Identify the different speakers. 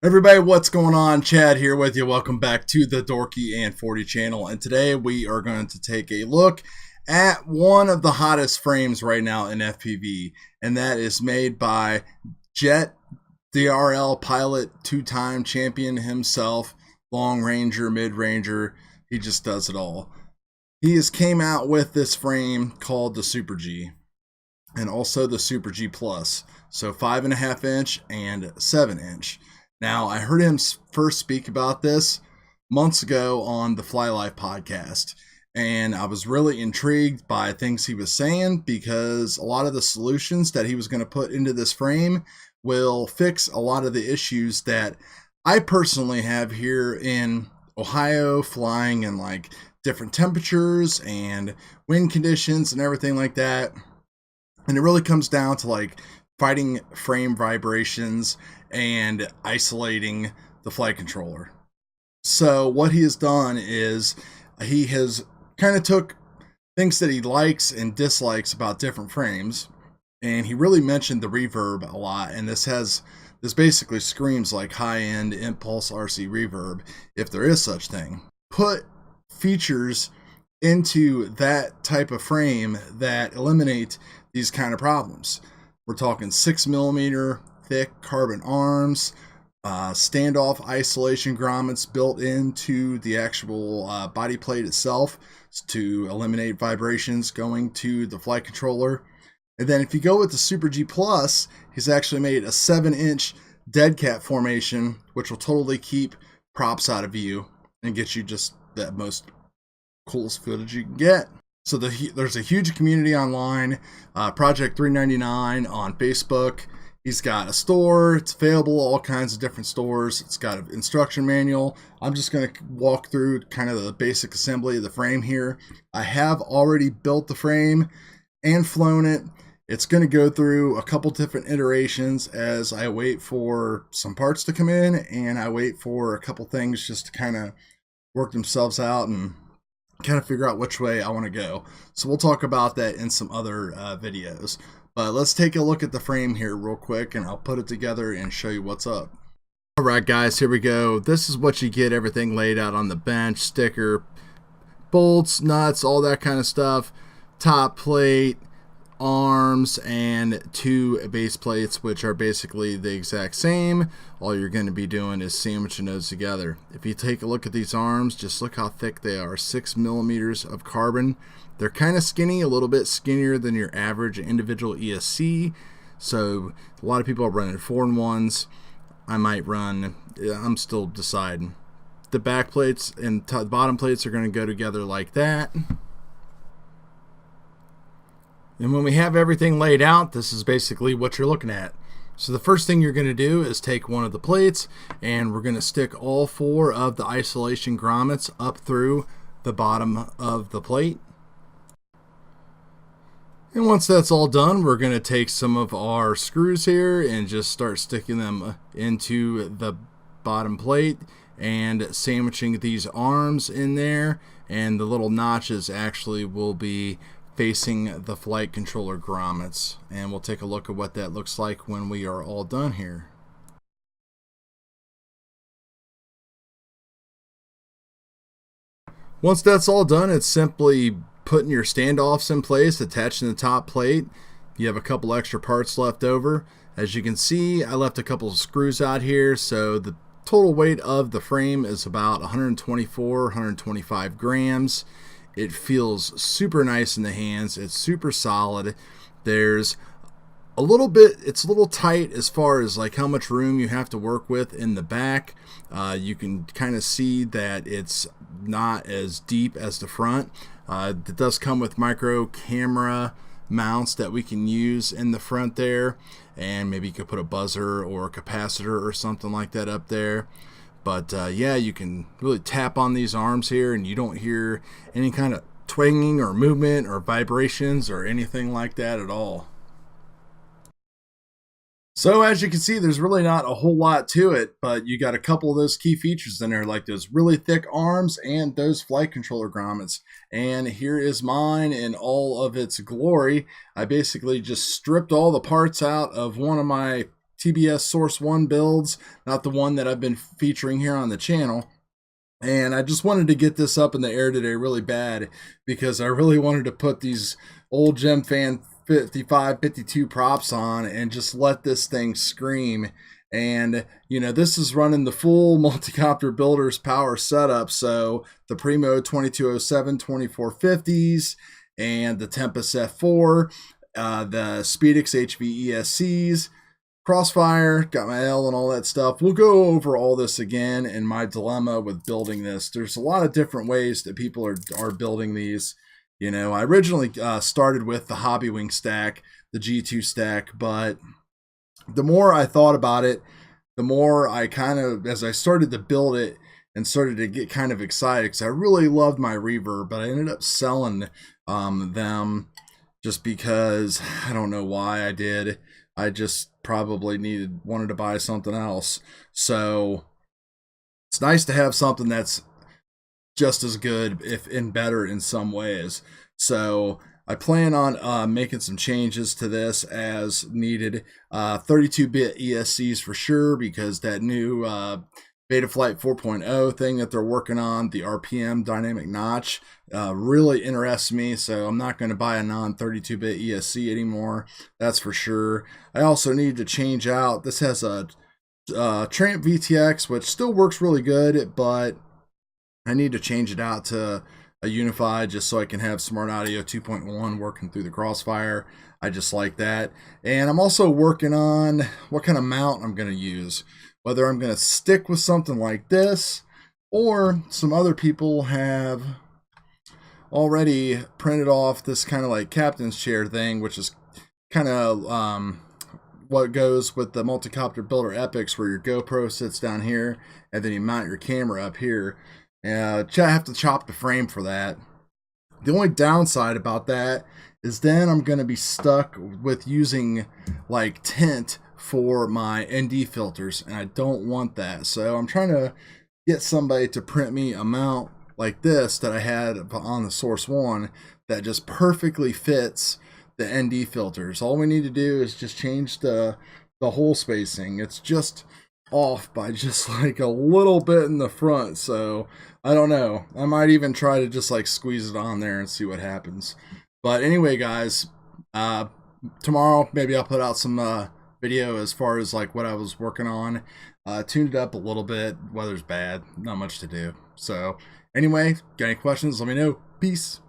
Speaker 1: Everybody, what's going on? Chad here with you. Welcome back to the Dorky and 40 channel. And today we are going to take a look at one of the hottest frames right now in FPV. And that is made by Jet DRL pilot, two-time champion himself, long ranger, mid-ranger. He just does it all. He has came out with this frame called the Super G and also the Super G Plus. So 5.5 inch and 7 inch. Now, I heard him first speak about this months ago on the Fly Life podcast, and I was really intrigued by things he was saying because a lot of the solutions that he was going to put into this frame will fix a lot of the issues that I personally have here in Ohio, flying in like different temperatures and wind conditions and everything like that. And it really comes down to like fighting frame vibrations and isolating the flight controller. So what he has done is he has kind of took things that he likes and dislikes about different frames, and he really mentioned the reverb a lot. And this basically screams like high-end impulse RC reverb, if there is such thing. Put features into that type of frame that eliminate these kind of problems. We're talking 6mm thick carbon arms, standoff isolation grommets built into the actual body plate itself to eliminate vibrations going to the flight controller. And then if you go with the Super G Plus, he's actually made a 7-inch dead cat formation, which will totally keep props out of view and get you just the most coolest footage you can get. So there's a huge community online, Project 399 on Facebook. He's got a store. It's available, all kinds of different stores. It's got an instruction manual. I'm just going to walk through kind of the basic assembly of the frame here. I have already built the frame and flown it. It's going to go through a couple different iterations as I wait for some parts to come in and I wait for a couple things just to kind of work themselves out and kind of figure out which way I want to go. So we'll talk about that in some other videos. But let's take a look at the frame here real quick and I'll put it together and show you what's up. Alright guys, here we go. This is what you get, everything laid out on the bench, sticker, bolts, nuts, all that kind of stuff, top plate, arms, and 2 base plates, which are basically the exact same. All you're going to be doing is sandwiching those together. If you take a look at these arms, just look how thick they are. 6mm of carbon. They're kind of skinny, a little bit skinnier than your average individual ESC. So a lot of people are running 4-in-1s. I might run, I'm still deciding. The back plates and bottom plates are going to go together like that. And when we have everything laid out, this is basically what you're looking at. So the first thing you're going to do is take one of the plates and we're going to stick all 4 of the isolation grommets up through the bottom of the plate. And once that's all done, we're going to take some of our screws here and just start sticking them into the bottom plate and sandwiching these arms in there. And the little notches actually will be facing the flight controller grommets. And we'll take a look at what that looks like when we are all done here. Once that's all done, it's simply putting your standoffs in place, attaching the top plate. You have a couple extra parts left over. As you can see, I left a couple of screws out here, so the total weight of the frame is about 124, 125 grams. It feels super nice in the hands. It's super solid. There's a little bit, it's a little tight as far as like how much room you have to work with in the back. You can kind of see that it's not as deep as the front. It does come with micro camera mounts that we can use in the front there, and maybe you could put a buzzer or a capacitor or something like that up there. But yeah, you can really tap on these arms here and you don't hear any kind of twanging or movement or vibrations or anything like that at all. So as you can see, there's really not a whole lot to it, but you got a couple of those key features in there, like those really thick arms and those flight controller grommets. And here is mine in all of its glory. I basically just stripped all the parts out of one of my TBS Source 1 builds, not the one that I've been featuring here on the channel. And I just wanted to get this up in the air today really bad because I really wanted to put these old Gem Fan 55, 52 props on and just let this thing scream. And, you know, this is running the full Multicopter Builders power setup. So the Primo 2207 2450s and the Tempest F4, the SPEDIX HV ESCs, CROSSFIRE, got my L and all that stuff. We'll go over all this again in my dilemma with building this. There's a lot of different ways that people are building these. You know, I originally started with the Hobbywing stack, the G2 stack, but the more I thought about it, the more I kind of, as I started to build it and started to get kind of excited, because I really loved my reverb, but I ended up selling them just because I don't know why I did. I just probably wanted to buy something else. So it's nice to have something that's just as good, if and better in some ways. So I plan on making some changes to this as needed. 32-bit ESCs for sure, because that new Betaflight 4.0 thing that they're working on, the RPM dynamic notch, really interests me. So I'm not going to buy a non-32-bit ESC anymore, that's for sure. I also need to change out, this has a Tramp VTX, which still works really good, but I need to change it out to a UNIFY just so I can have Smart Audio 2.1 working through the CROSSFIRE. I just like that. And I'm also working on what kind of mount I'm going to use. Whether I'm going to stick with something like this, or some other people have already printed off this kind of like captain's chair thing, which is kind of what goes with the Multicopter Builder Epics, where your GoPro sits down here and then you mount your camera up here. I have to chop the frame for that. The only downside about that is then I'm going to be stuck with using like tint for my ND filters, and I don't want that. So I'm trying to get somebody to print me a mount like this that I had on the Source 1 that just perfectly fits the ND filters. All we need to do is just change the hole spacing. It's just off by just like a little bit in the front, so I don't know. I might even try to just like squeeze it on there and see what happens. But anyway, guys, tomorrow maybe I'll put out some video as far as like what I was working on. Tuned it up a little bit. Weather's bad, not much to do. So anyway, got any questions, let me know. Peace.